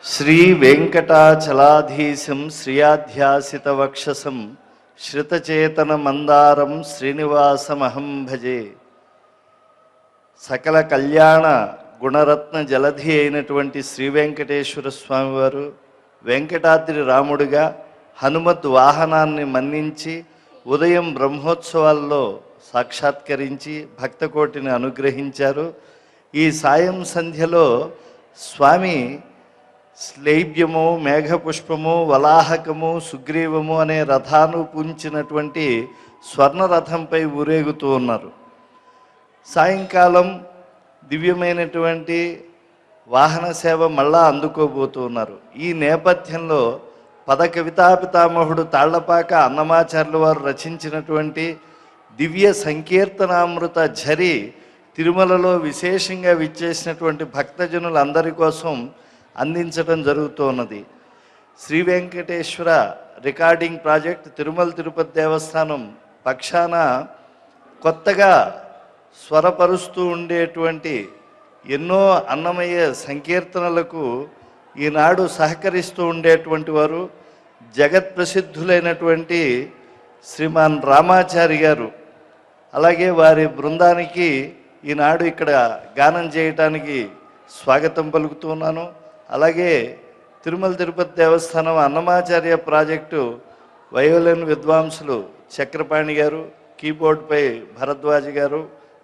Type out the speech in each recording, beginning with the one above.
శ్రీ వెంకటాచలాధీశం శ్రియాధ్యాసితవక్షసం శ్రితచేతన మందారం శ్రీనివాసమహం భజే. సకల కళ్యాణ గుణరత్న జలధి అయినటువంటి శ్రీ వెంకటేశ్వర స్వామివారు వెంకటాద్రి రాముడిగా హనుమత్ వాహనాన్ని మన్నించి ఉదయం బ్రహ్మోత్సవాల్లో సాక్షాత్కరించి భక్తకోటిని అనుగ్రహించారు. ఈ సాయం సంధ్యలో స్వామి శ్లైబ్యము, మేఘపుష్పము, వలాహకము, సుగ్రీవము అనే రథాను పూంచినటువంటి స్వర్ణరథంపై ఊరేగుతూ ఉన్నారు. సాయంకాలం దివ్యమైనటువంటి వాహన సేవ మళ్ళా అందుకోబోతూ ఉన్నారు. ఈ నేపథ్యంలో పద కవితాపితామహుడు తాళ్లపాక అన్నమాచార్యుల వారు రచించినటువంటి దివ్య సంకీర్తనామృత ఝరి తిరుమలలో విశేషంగా విచ్చేసినటువంటి భక్తజనులందరి కోసం అందించడం జరుగుతూ ఉన్నది. శ్రీ వెంకటేశ్వర రికార్డింగ్ ప్రాజెక్ట్ తిరుమల తిరుపతి దేవస్థానం పక్షాన కొత్తగా స్వరపరుస్తూ ఉండేటువంటి ఎన్నో అన్నమయ్య సంకీర్తనలకు ఈనాడు సహకరిస్తూ ఉండేటువంటి వారు జగత్ప్రసిద్ధులైనటువంటి శ్రీమాన్ రామాచారి గారు. అలాగే వారి బృందానికి ఈనాడు ఇక్కడ గానం చేయటానికి స్వాగతం పలుకుతున్నాను. అలాగే తిరుమల తిరుపతి దేవస్థానం అన్నమాచార్య ప్రాజెక్టు వయోలిన్ విద్వాంసులు చక్రపాణి గారు, కీబోర్డ్పై భరద్వాజ్ గారు,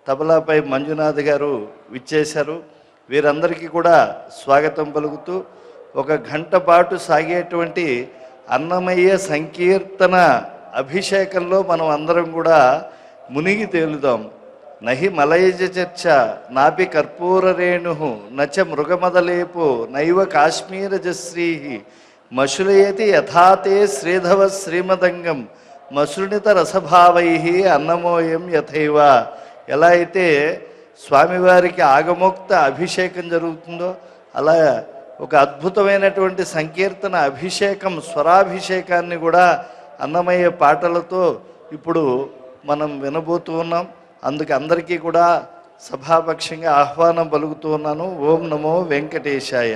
తబలాపై మంజునాథ్ గారు విచ్చేశారు. వీరందరికీ కూడా స్వాగతం పలుకుతూ ఒక గంట పాటు సాగేటువంటి అన్నమయ్య సంకీర్తన అభిషేకంలో మనం అందరం కూడా మునిగి తేలుదాం. నహి మలయజ చర్చ నాపి కర్పూర రేణు నచ మృగమదలేపో నైవ కాశ్మీరజశ్రీ మశులయతి యథాతే శ్రీధవ శ్రీమదంగం మసృణిత రసభావై అన్నమోయం యథైవ. ఎలా అయితే స్వామివారికి ఆగమోక్త అభిషేకం జరుగుతుందో అలా ఒక అద్భుతమైనటువంటి సంకీర్తన అభిషేకం, స్వరాభిషేకాన్ని కూడా అన్నమయ్య పాటలతో ఇప్పుడు మనం వినబోతూ ఉన్నాం. అందుకు అందరికీ కూడా సభాపక్షంగా ఆహ్వానం పలుకుతూ ఉన్నాను. ఓం నమో వెంకటేశాయ.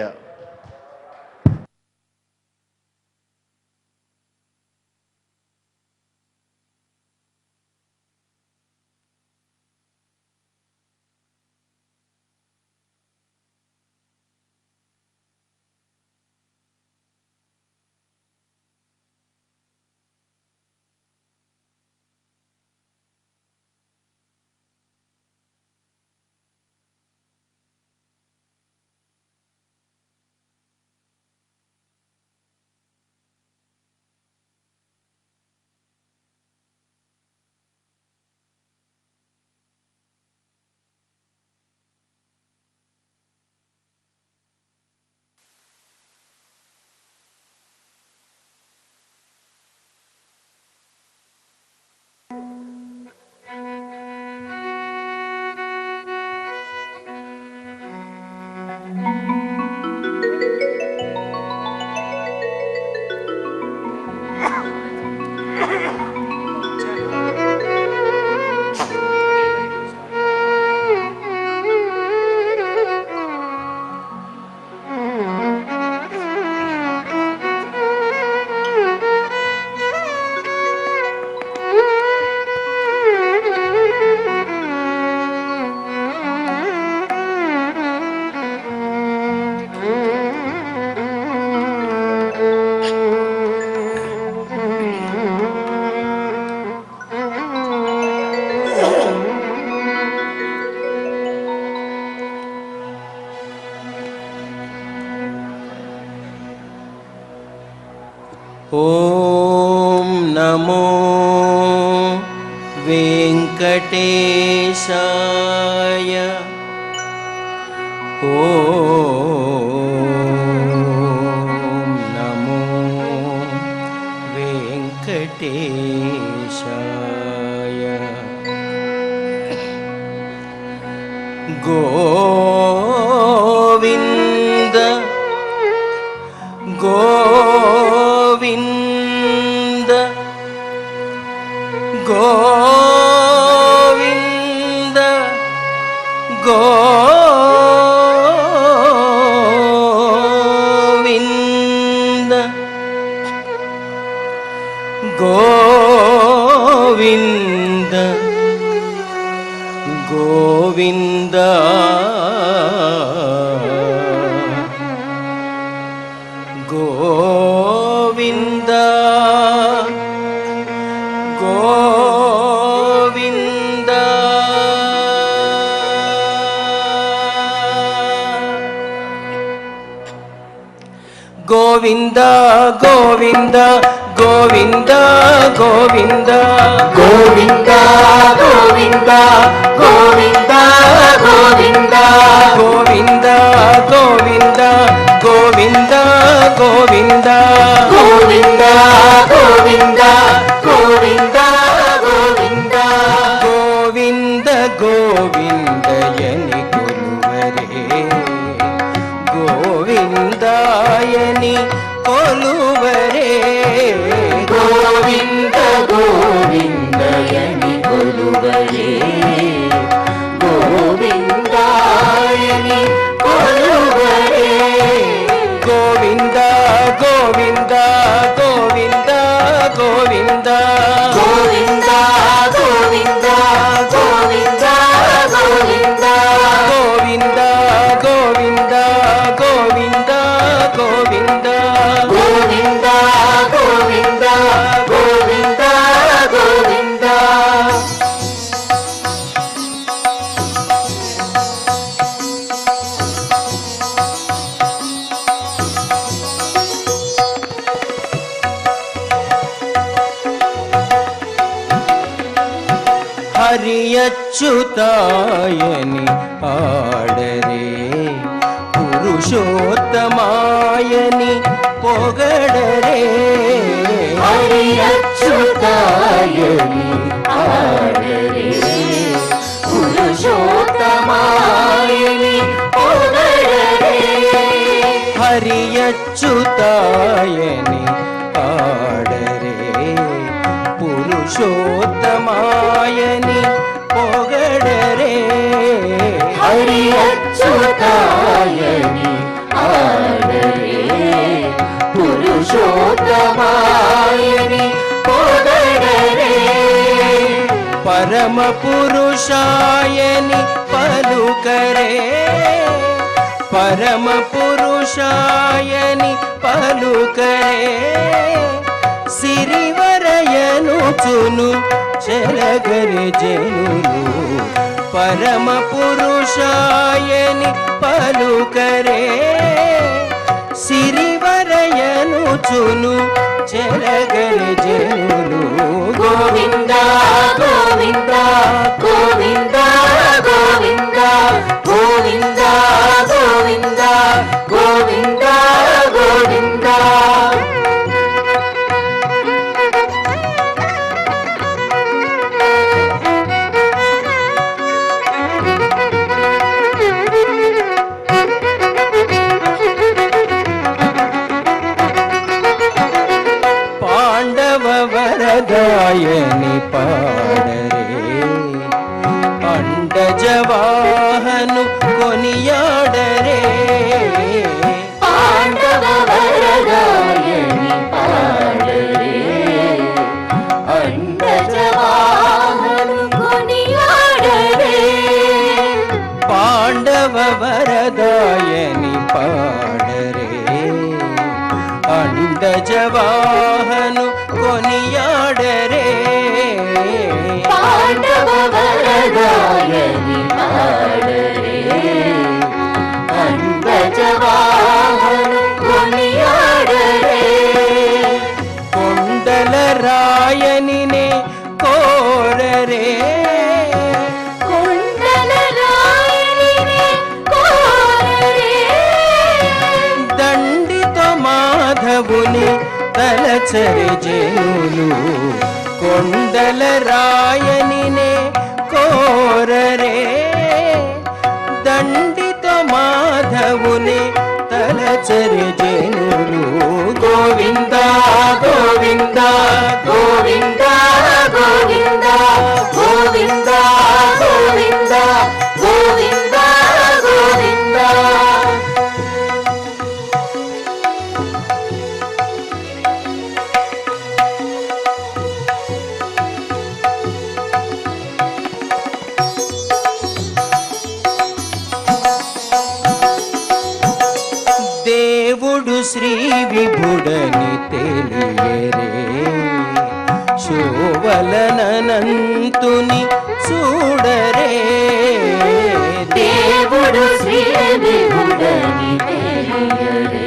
ఓం నమో వెంకటేశాయ. ఓం నమో వెంకటేశాయ. గోవింద గోవింద గోవింద గోవింద గోవింద గోవింద గోవింద గోవింద గోవింద గోవింద గోవింద గోవింద గోవింద గోవింద గోవింద గోవింద గోవింద గోవింద గోవింద గోవింద గోవింద గోవిందయని కొలువరే గోవిందాయని కొలువరే గోవింద గోవిందయని కొలువరే గోవిందాయని కొలువరే గోవింద గోవింద గోవింద గోవింద గోవింద గోవింద గోవింద గోవింద గోవింద గోవింద గోవింద గోవింద గోవింద గోవింద గోవింద గోవింద హరియచ్యుతాయని ఆడరే పురుషోత్తమాయని పొగడరే హరి అచ్యుతాయని ఆడరే పురుషోత్తమాయని పొగడరే హరియచ్యుతాయని ఆడరే పురుషోత్తమాయని పొగడరే హరి అచ్యుతాయని ఆడరే పురుషోత్తమాయని పొగడరే పరమ పురుషాయని పలుకరే పరమ పురుషాయని పలుకరే సిరివరయనుచును చెలగరి జనులు పరమ పురుషాయని పలుకరే సిరివరయనుచును చెలగరి జనులు గోవింద గోవింద గోవింద గోవింద గోవింద గోవింద గోవింద గోవింద పాండవ వరదాయని పాడరే అండజవాహను కొనియాడరే పాండవ వరదాయని పాడరే అండజవాహను కొనియాడరే పాండవ వరదాయని పాడరే అండజవాహను కొనియాడరే పాండవ వరదాయని పాడరే అండజవాహను కొనియాడరే కొండల రాయనినే కోరరే కొండల రాయనినే కోరరే దండితో మాధవుని తలచరి జనులు కొండల రాయనినే కోరరే దండితో మాధవుని తలచరి జనులు గోవింద గోవింద గోవింద గోవింద గోవింద గోవింద గోవింద గోవింద దేవుడు శ్రీ విభుడని తెలియరే శోవలనంతుని చూడరే దేవుడు శ్రీ విభుడని తెలియరే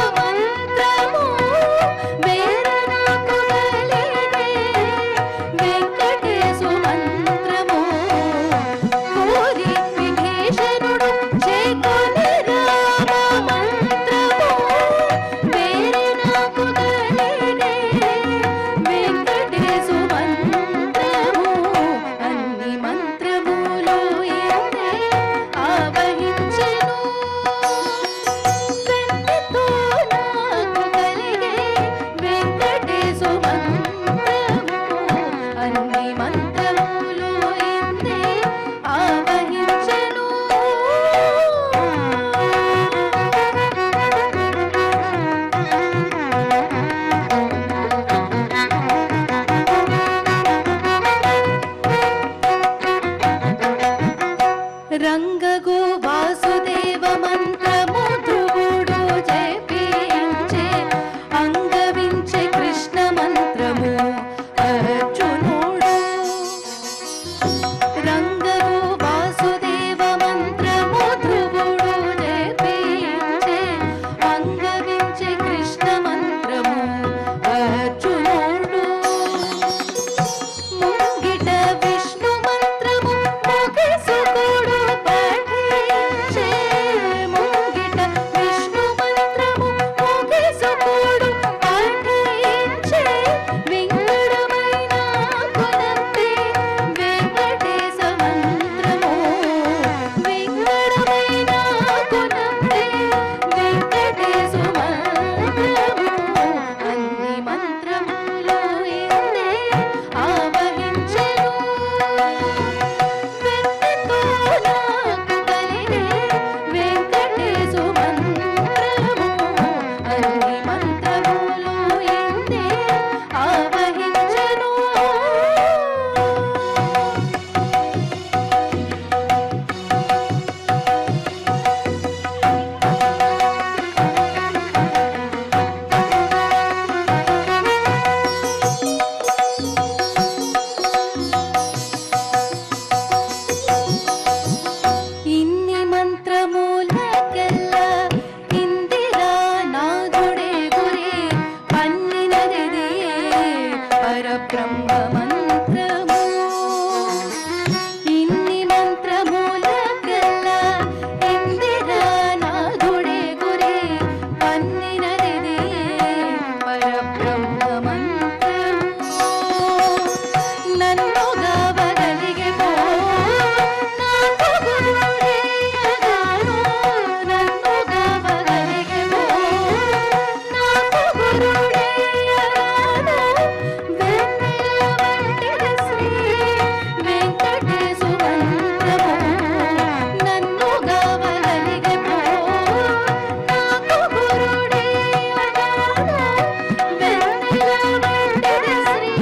మంత్రము అర్జునుడు రంగము వాసుదేవ మంత్రము ధ్రువుడు జపించే అంగవించే కృష్ణ మంత్రము అర్జునుడు ముంగిట విష్ణు మంత్రము ముగిసుకుడు పఠించే ముంగిట విష్ణు మంత్రము ముగిసుకుడు పఠించే వింగడమైన కులంపే వెంకటేశ మంత్రము వింగడమైన కులంపే వెంకటేశ మంత్రము అన్ని మంత్రములు ఇందే ఆవహించెను వెన్నెతో నాకు కలిగే వెంకటేశ మంత్రము అన్ని మంత్రములు ఇందే ఆవహించెను ఇన్ని మంత్రములకెల్లా ఇందిరా నాథుడే గురి పన్నినదిదియే పరబ్రహ్మ మంత్రము ఇన్ని మంత్రములకెల్లా ఇందిరా నాథుడే గురి పన్నినదిదియే పరబ్రహ్మ మంత్రము నన్ను గావగలిగే నాకు గురుడే అగాను నన్ను గావగలిగే నాకు గురుడే అగాను వెన్నెల వంటిది శ్రీ వెంకటేశు మంత్రము నన్ను గావగలిగే నాకు గురుడే అగాను వెన్నెల వంటిది శ్రీ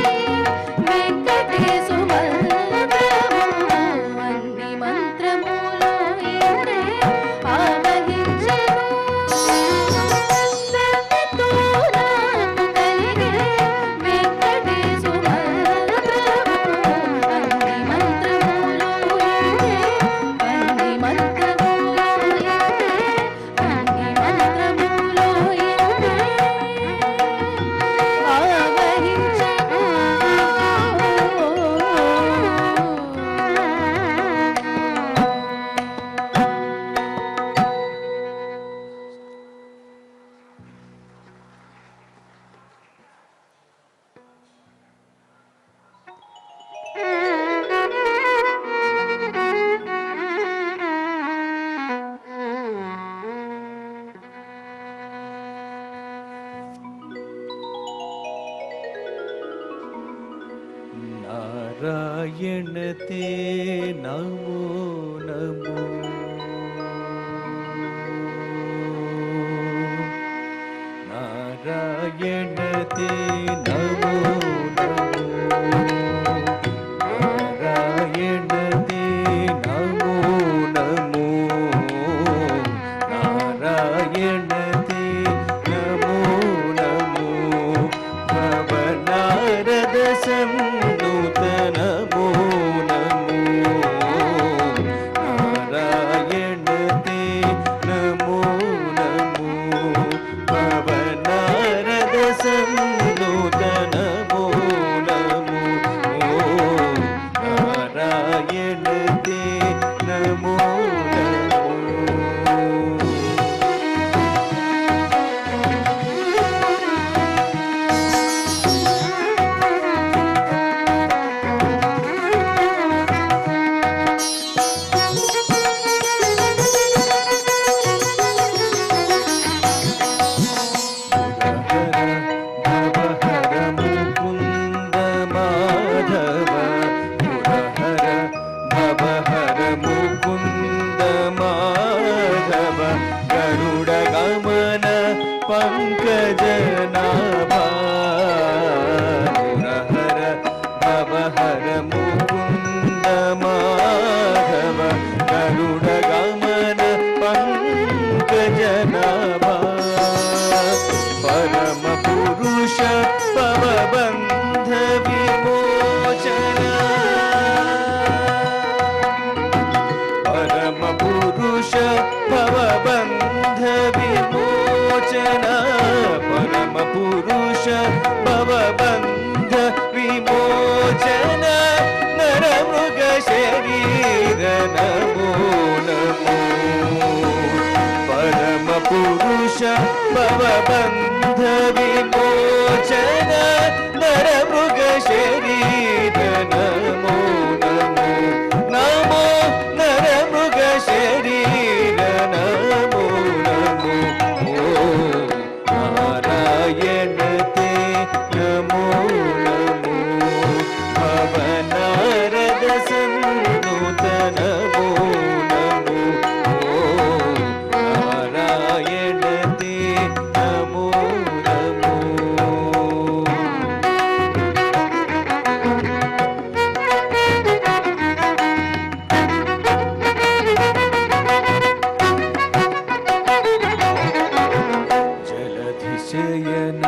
వెంకటేశు మంత్రము అన్ని మంత్రములు ఇందే ఆవహించెను వెన్నెతో నాకు కలిగే వెంకటేశు మంత్రము అన్ని మంత్రములు ఇందే అన్ని మంత్రములు ఇందే అన్ని మంత్రములు ఇందే नारायण ते नमो नमो नारायण ते नमो नमो नारायण ते नमो नमो नारायण ते नमो नमो भवनारद सन्नुत नमो नमो नारायण ते नमो नमो भवनारद सन्नुत ಭವಬಂಧ ವಿಮೋಚನ ನರಮೃಗ ಶರೀರ ನಮೋ ನಮೋ ಪರಮ ಪುರುಷ ಭವಬಂಧ ವಿಮೋಚನ ನರಮೃಗ ಶರೀರ ನಮೋ ನಮೋ ನಮೋ ನರಮೃಗ ಶರೀರ ನಮೋ ನಮೋ ನಾರಾಯಣ ತೇ ನಮೋ ನಮೋ ಭವನಾರದ ಸನ್ನುತ ನಮೋ ನಮೋ ನಾರಾಯಣ ತೇ ನಮೋ ನಮೋ जलधिशयन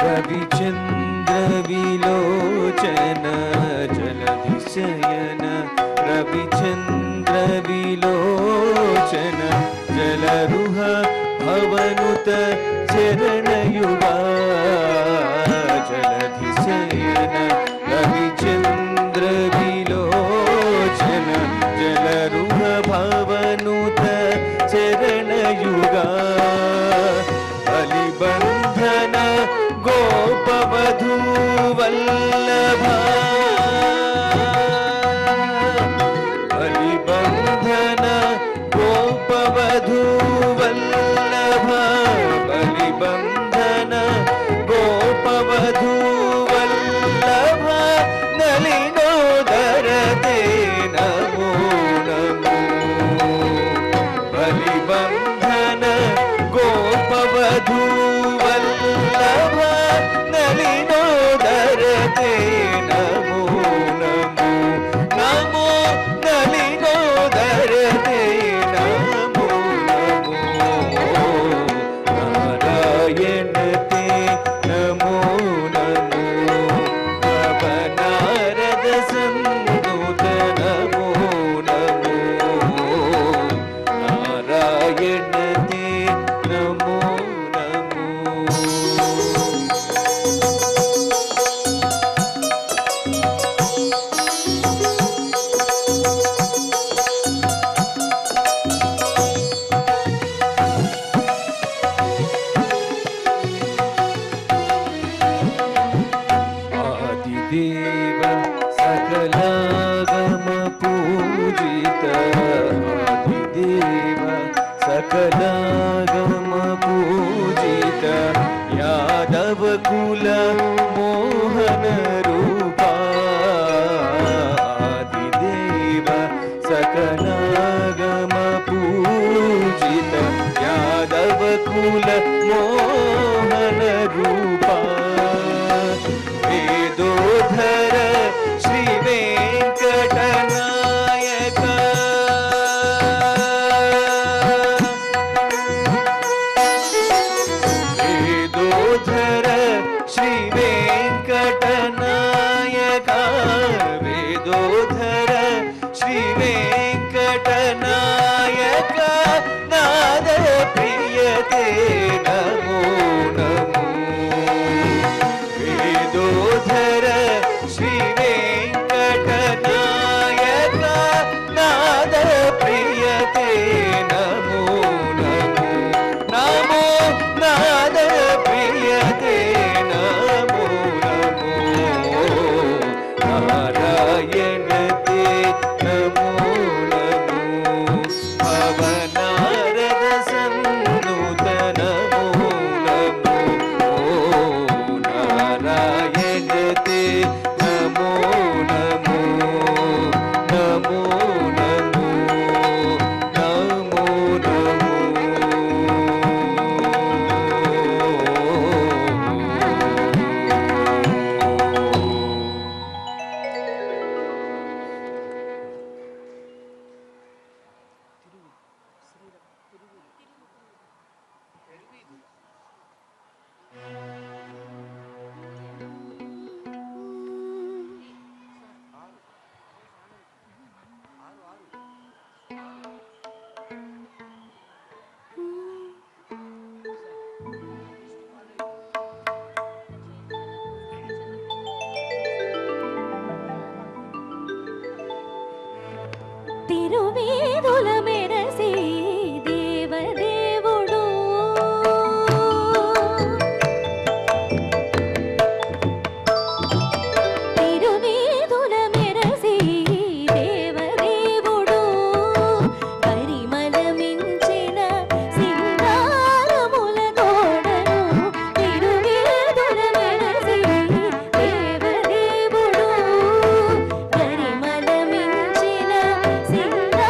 रविचन्द्र विलोचन जलधिशयन रविचन्द्र विलोचन जलरुह भवनुत चरणयुगा जलधिशयन रविचन्द्र विलोचन जलरुह भवनुत चरणयुगा बलिबंधन गोपवधू वल्लभ बलिबंधन गोपवधू वल्लभ बलिबंधन गोपवधू वल्लभ नलिनोदर ते नमो नमो बलिबंधन गोपवधू वल्लभ नलिनोदर ते नमो नमो नमो नलिनोदर ते नमो नमो नारायण ते नमो नमो भवनारद सन्नुत नमो नमो नारायण ते नमो नमो आदिदेव सकलागम पूजित आदिदेव सकलागम पूजित यादव कुल मोहन रूपा आदिदेव सकलागम पूजित यादव कुल मोहन रूपा वेदोधर श्री वेंकटनायक वेदोधर श्री वेंकटनायक वेदोधर श्री वेंकटनायक नाद प्रियते नमो नमो वेदोधर श्री वेंकटनायक नाद प्रियते नमो नमो नमो नाद प्रियते नमो नमो नारायण ते नमो नमो भवनारद सन्नुत नमो नमो नारायण ते नमो नमो नमो नमो नमो नमो తిరువీధుల మెరసి దేవదేవుడు తిరువీధుల మెరసి దేవదేవుడు పరిమళమించిన సింగారముల తోడను తిరువీధుల మెరసి దేవదేవుడు పరిమళమించిన సింగారముల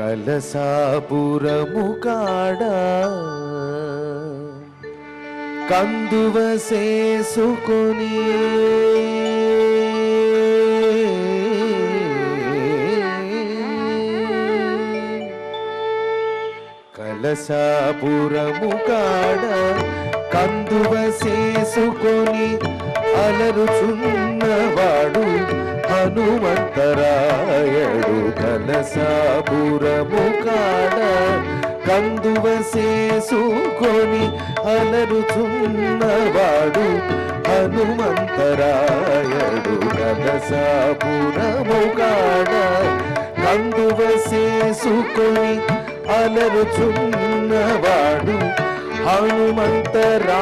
కలసాపురము కాడ కందువ చేసుకొని కలసాపురము కాడ కందువ చేసుకొని అలరుచున్నవాడు హనుమంతరాయడు. కలసాపురము కాడ కందువ చేసుకొని అలరుచున్నవాడు హనుమంతరాయడు. కలసాపురము కాడ కందువ చేసుకొని అలరుచున్నవాడు హనుమంతరాయడు.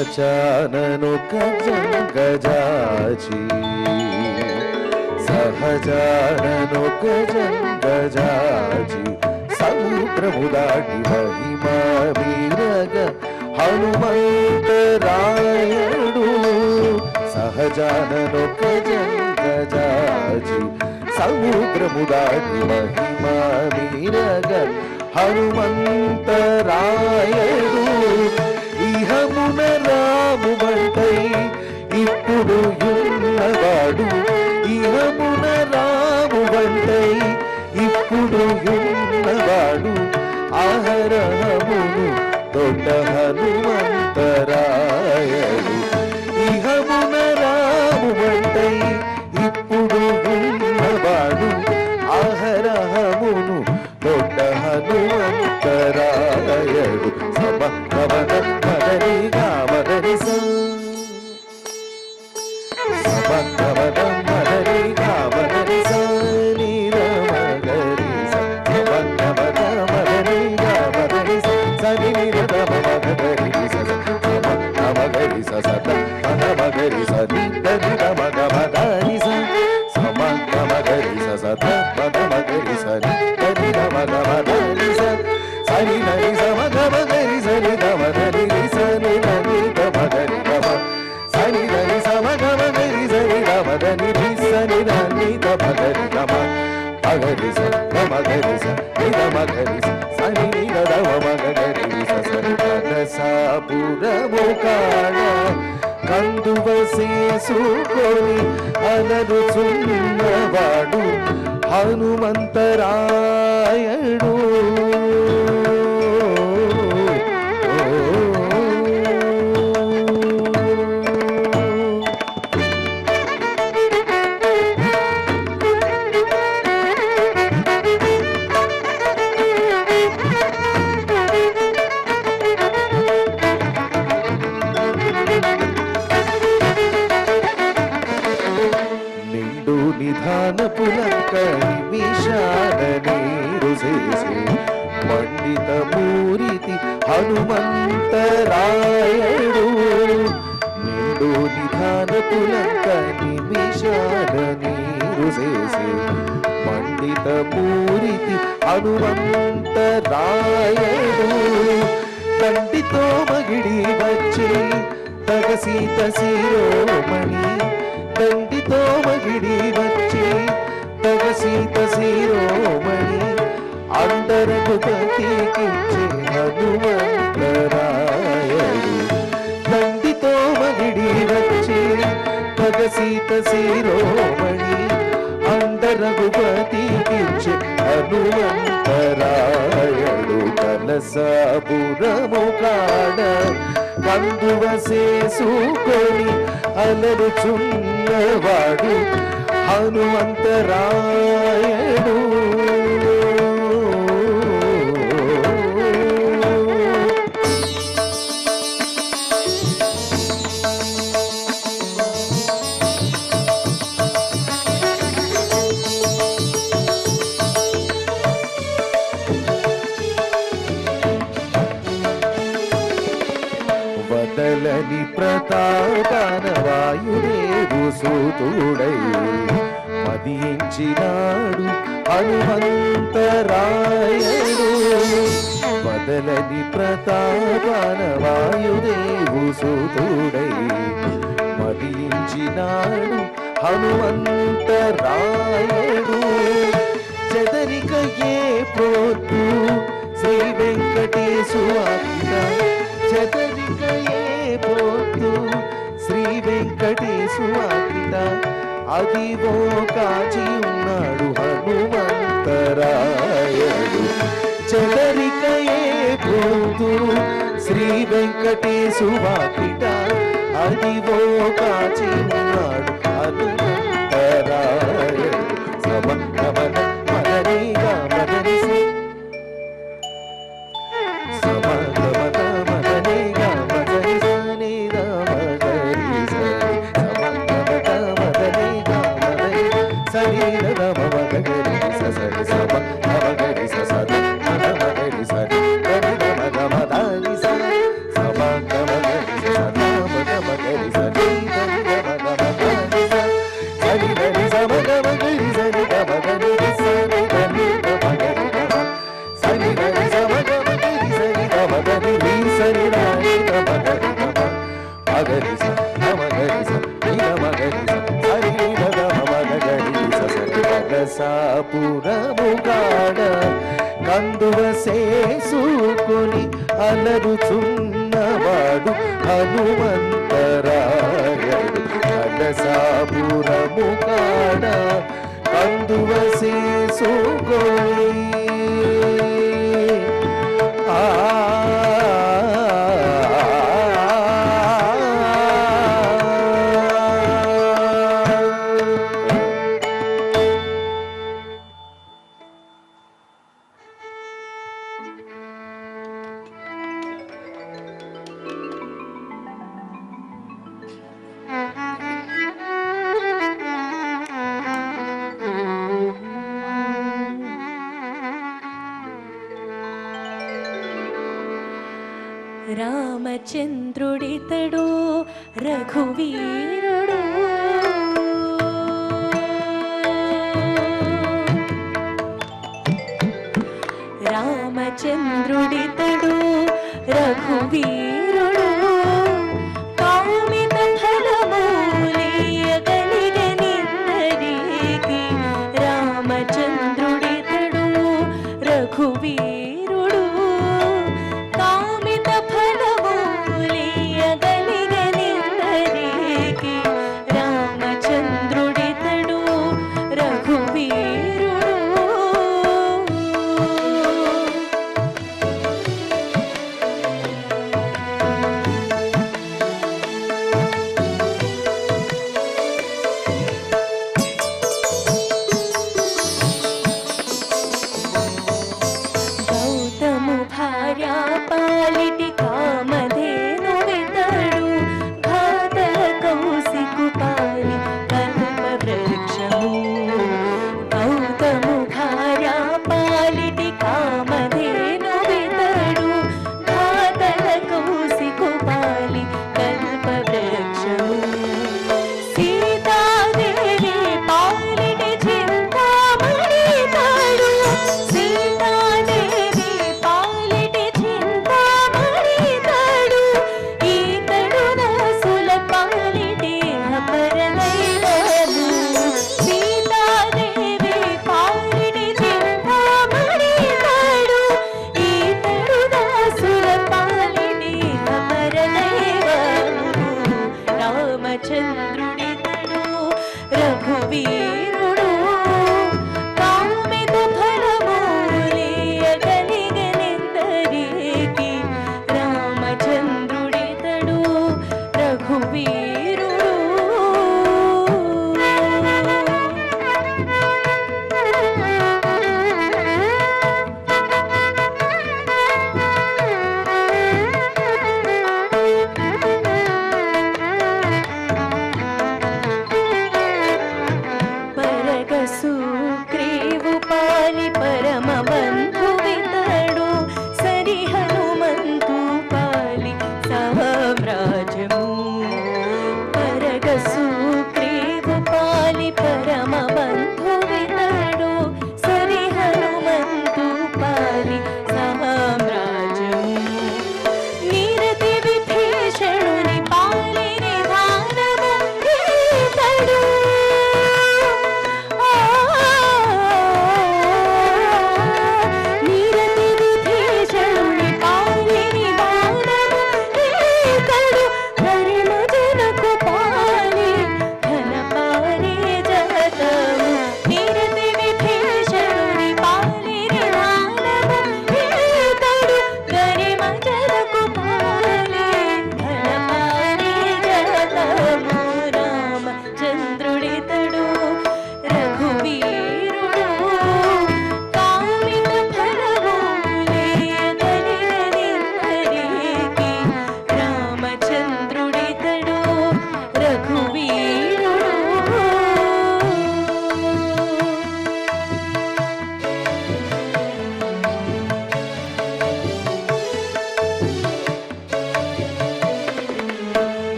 సహజాననొక జంగజాచి సహజాననొక జంగజాచి సముద్రము దాటి మహిమా వీరగ హనుమంతరాయడు. సహజాననొక జంగజాచి సముద్రము దాటి మహిమా వీరగ హనుమంతరాయడు. ఇహమున రాము వంటై ఇప్పుడు ఉన్నవాడు. ఇహమున రాము వంటై ఇప్పుడు ఉన్నవాడు ఆహరహమును దొడ్డ హనుమంతరాయడు. ఇహమున రాము వంటై ఇప్పుడు ఉన్నవాడు ఆహరహమును దొడ్డ హనుమంతరాయడు. సమ కవన మదని కామదని సమ కవన మదని కామదని సని రమగరి సమ కవన మదని కామదని సని నిరమ మగరి సమ నమగరి సత నమగరి సని దని నమగమదని సమ నమగరి సత నమగరి సని దని నమగమదని సని నని సమగమగరి సని నమగరి సని నని నమగరి నమ సని నని సమగమగరి సని నమగరి సని నని నమగరి నమ మగరి స నమగరి స నిమగరి సని నిమగరి సని కలసాపురము కాడ కందువ చేసుకొని అలరుచున్నవాడు హనుమంతరాయడు. నిండు నిధాన పులంకరి విషాద నీరు చేసే పండిత మూరితి హనుమంతరాయడు. నిండు నిధాన పులంకరి విషాద నీరు చేసే పండిత మూరితి హనుమంతరాయడు. తండ్రితో మగిడి వచ్చి తగ సీత శిరోమణి తండ్రితో మగిడి వచ్చి తగ సీత శిరోమణి అందరకు పతికించే హనుమంతరాయడు. తండ్రితో మగిడి వచ్చి తగ సీత శిరోమణి అందరకు పతికించే హనుమంతరాయడు. కలసాపురము కాడ కందువ చేసుకొని అలరుచున్నవాడు హనుమంతరాయడు. వదలని ప్రతాపన వాయుదేవు సూతుడై మదించినాడు హనుమంతరాయడు బదలని ప్రతాపాన వాయుదేవు సూతుడై మదించినాడు హనుమంతరాయడు చెదరిక ఏ పోతు శ్రీ వెంకటేశు ఆజ్ఞ చెదరిక ఏ పోతు శ్రీ వెంకటేశు ఆజ్ఞ అదివో కాచి ఉన్నాడు హనుమంతరాయడు చెదరిక ఏ పోతు శ్రీ వెంకటేశు ఆజ్ఞ అదివో కాచి ఉన్నాడు హనుమంతరాయడు సమ గమన మదనిగా మదని సమ గమన మదనిగా మదని సని మగరి సరి సమ గమన మదనిగా మదని సరి రమ మగరి సరి సమ మగరి సద మగరి సరి గరి గమ మదని సరి సమ గమగరి సద మగరి సరి గరి గమ మదని సరి గరి సమ గమగరి సరి గమగరి సరి గరి గమగరి సరి గరి సమ గమగరి సరి గమగరి సరి రాని గమగరి గమ మగరి స గమగరి స గమగరి స సరి గమ మగరి స సరి గసపురము కాడ కందువ చేసుకొని అలరుచున్నవాడు హనుమంతరాయడు కలసాపురము కాడ కందువ చేసుకొని ఆ రామచంద్రుడితడు రఘువీరుడు రామచంద్రుడితడు రఘువీరుడు కామిత ఫలమూలియగలిగనిందరికి రామచంద్రుడితడు రఘువీరుడు కామిత ఫలమూలియగలిగనిందరికి రామచంద్రుడితడు రఘువీరుడు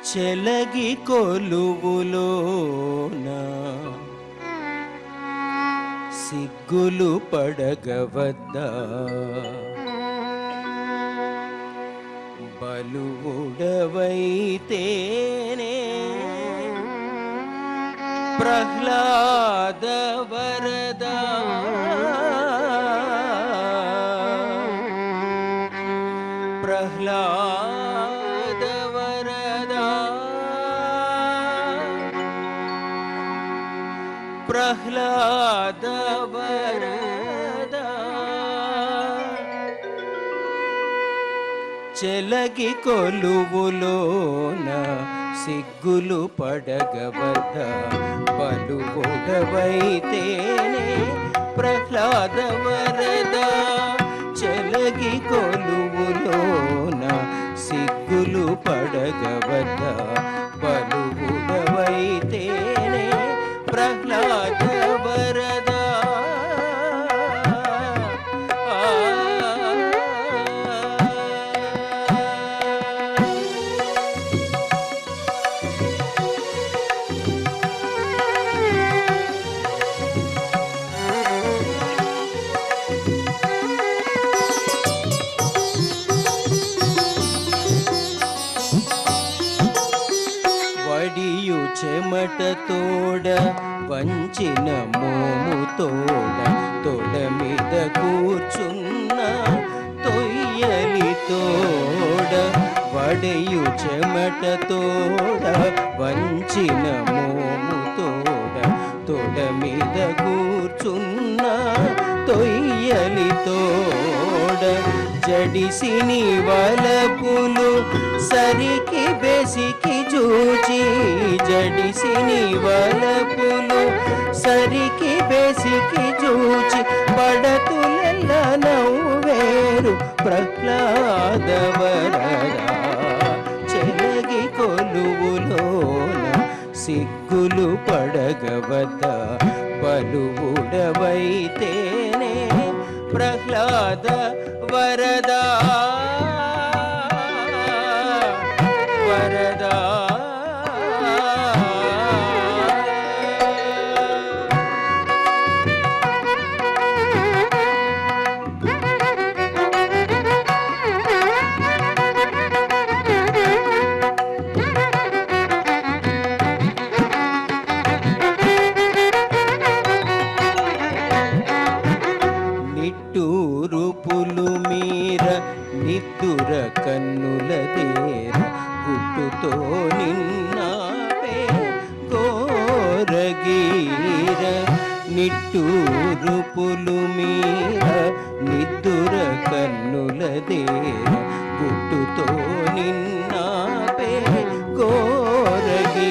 చెలగి కొలువులోన సిగ్గులు పడగవద్దా బలువుడవైతేనే ప్రహ్లాద వరదా ప్రహ్లాద వరదా ప్రహ్లాద వరదా చెలగి కొలువులోన సిగ్గులు పడగవద్ద బలువుడవైతేనే ప్రహ్లాద వరద చెలగి కొలువులోన సిగ్గులు పడగవద్ద బలువుడవైతేనే ప్రహ్లాద వరద వడియు చెమట తోడ వంచిన మోము తోడ తోడ మీద కూర్చున్న తొయ్యలి తోడ వడియు చెమట తోడ వంచిన మోము తోడ తోడ మీద కూర్చున్న తొయ్యలి తోడ జడిసిని వలపులు సరికి బెసికి జూచి జడిసిని వలపులు సరికి బెసికి జూచి పడతులెల్ల నవ్వేరు ప్రహ్లాద వరదా చెలగి కొలువులోన సిగ్గులు పడగవద్ద బలువుడవైతేనే ప్రహ్లాద వరదా వరదా నిట్టూరుపులు మీర నిద్దుర కన్నుల దేర గుట్టుతో నిన్నాపే గోరగీర నిట్టూరుపులు మీర నిద్దుర కన్నుల దేర గుట్టుతో నిన్నాపే గోరగీర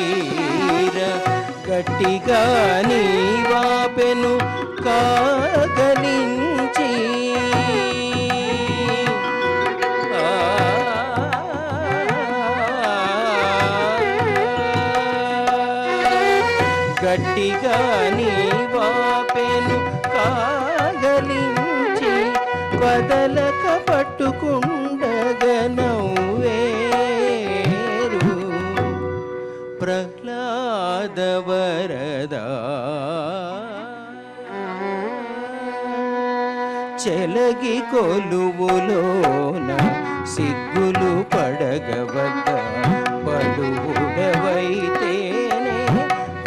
గట్టిగా నీవాపెను కాగలించి గట్టిగా నీవాపెను కాగలించి వదలక పట్టుకుండగనవ్వేరు ప్రహ్లాద వరదా చెలగి కొలువులోన సిగ్గులు పడగవద్ద బలువుడవైతేనే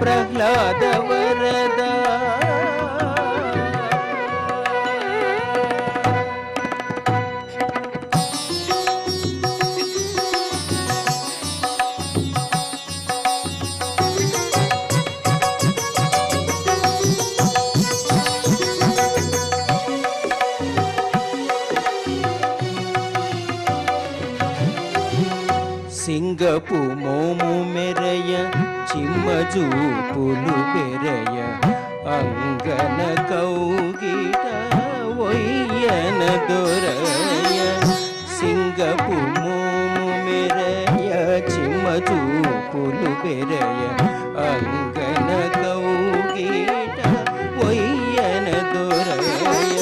ప్రహ్లాద వరదా సింగపు మోము మెరయ చిమ్మజూపులు పెరయ అంగన కౌగిట ఒయ్యన దొరయ సింగపు మోము మెరయ చిమ్మజూపులు పెరయ అంగన కౌగిట ఒయ్యన దొరయ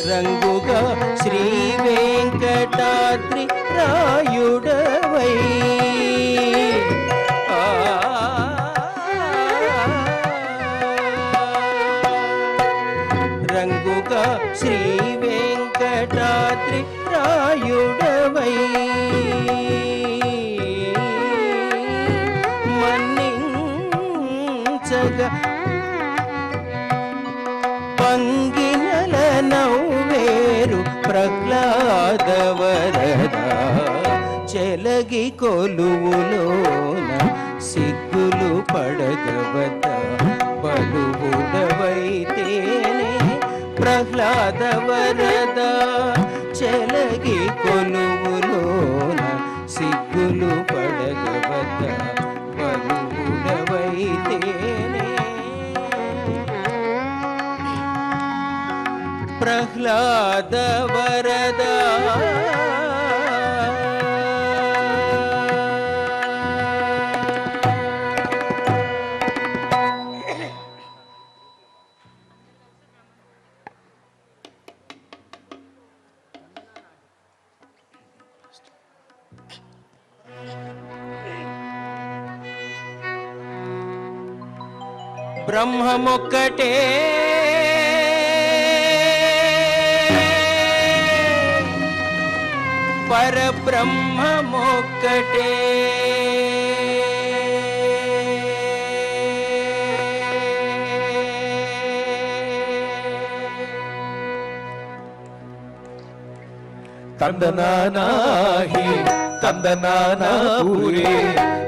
రంగుగా శ్రీ వెంకటాద్రి రాయుడవై జగదాత్రి రాయుడవై మన్నించగ పంగినల నవ్వేరు ప్రహ్లాద వరద చెలగి కొలువులోన సిగ్గులు పడగవత బలువుడవైతేనే ప్రహ్లాద వరద చెలగి కొలువులోన సిగ్గులు పడగవత బలువుడవైతేనే ప్రహ్లాద వరద బ్రహ్మమొక్కటే పరబ్రహ్మమొక్కటే ತಂದನಾನಾಹಿ ತಂದನಾನಾಪುರೇ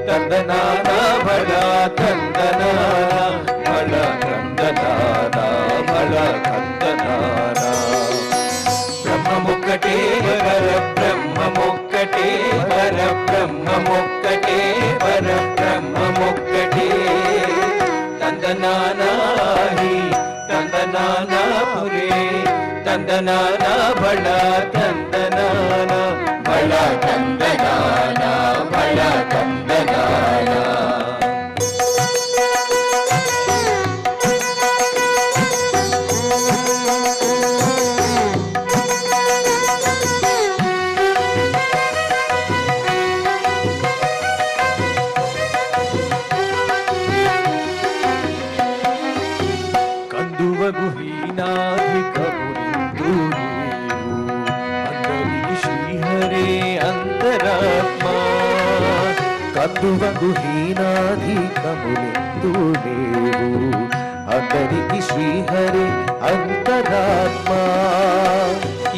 ತಂದನಾನ ಬಳ ತಂದನಾನ ಬಳ ತಂದನಾನ ಬಳ ತಂದನಾನ ಬ್ರಹ್ಮಮೊಕ್ಕಟೇ ಪರಬ್ರಹ್ಮಮೊಕ್ಕಟೇ ಪರಬ್ರಹ್ಮಮೊಕ್ಕಟೇ ಪರಬ್ರಹ್ಮಮೊಕ್ಕಟೇ ತಂದನಾನಾಹಿ ತಂದನಾನಾಪುರೇ ತಂದನಾನ ಬಳ ತಂದನಾನ ಬಳ ತಂದನಾನ ಬಳ ತಂದನಾನ కందువ గుహీనాధికమునిందు అందరికి శ్రీహరే అంతరాత్మ కందువ గుహీనాధికమునిందు అందరికి శ్రీహరే అంతరాత్మ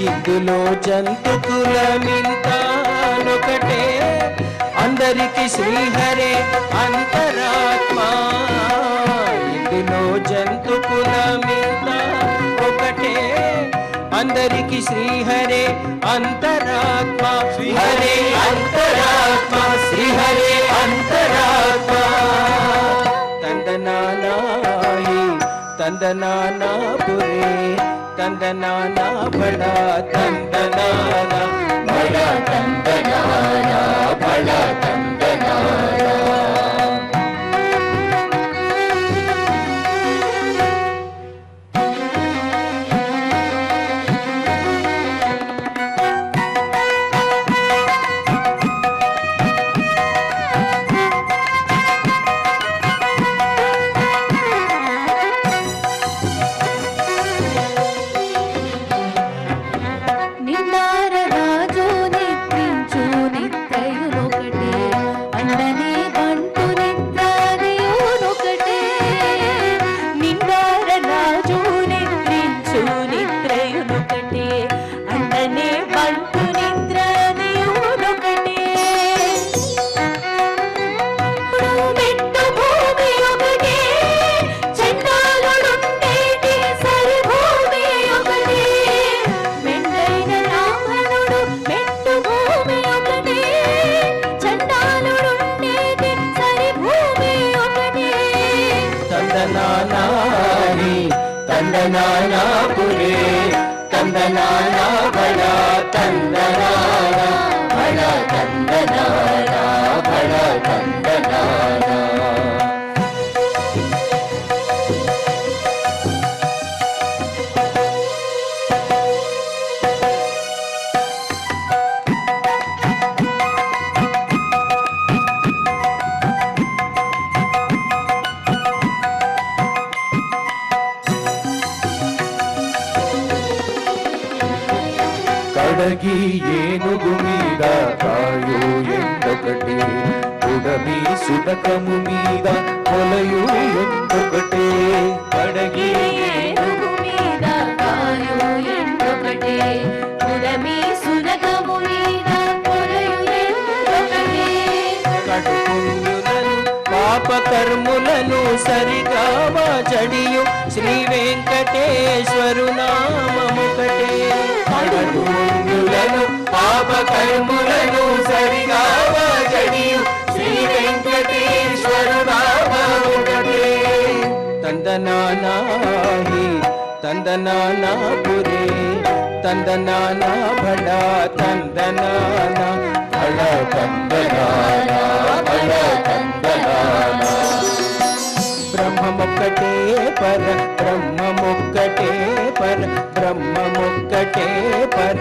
ఇందులో జంతుకులమింతానొకటే అందరికి శ్రీహరే అంతరాత్మ ఇందులో జంతుకులమింత ఒకటే అందరికి శ్రీహరే అంతరాత్మ శ్రీహరే అంతరాత్మ శ్రీహరే అంతరాత్మ తందనానాయి తందనానాపురే తందనానా బళ తందనాన బళ తందనాన బళ తందనాన నిండార రాజు నిద్రించు నిత్రయునొకటే అండనే బంటు నిద్రాదియునొకటే నిండార రాజు నిద్రించు నిత్రయునొకటే అండనే బంటు నిద్రాదియునొకటే మెట్టు భూమి ఒకటే చండాలుడుండేటి సరి భూమి ఒకటే మెండైన రావణుడు మెట్టు భూమి ఒకటే చండాలుడుండేటి సరి భూమి ఒకటే తందనానాహి తందనానాపురే తందనాన బళ తందనాన బళ తందనాన బళ తందనాన కడగి ఏనుగు మీద కాయు ఎందొకటే ఉడమి సుతకము మీద కొలయు ఎందొకటే కడగి ఏనుగు మీద కాయు ఎండొకటే ఉడమి సునకము మీద కొరయు ఎండొకటే కడుపుండులను పాపకర్ములను సరిగావా జడియు శ్రీ వెంకటేశ్వరు నామముకటే కడుపుండులను పాపకర్ములను సరిగావా జడియు శ్రీ వెంకటేశ్వరు నామముకటే తందనానాహి తందనానాపురే తందనానా భడా తందనానా బళ తందనాన బళ తందనాన బ్రహ్మమొక్కటే పర బ్రహ్మమొక్కటే పర బ్రహ్మమొక్కటే పర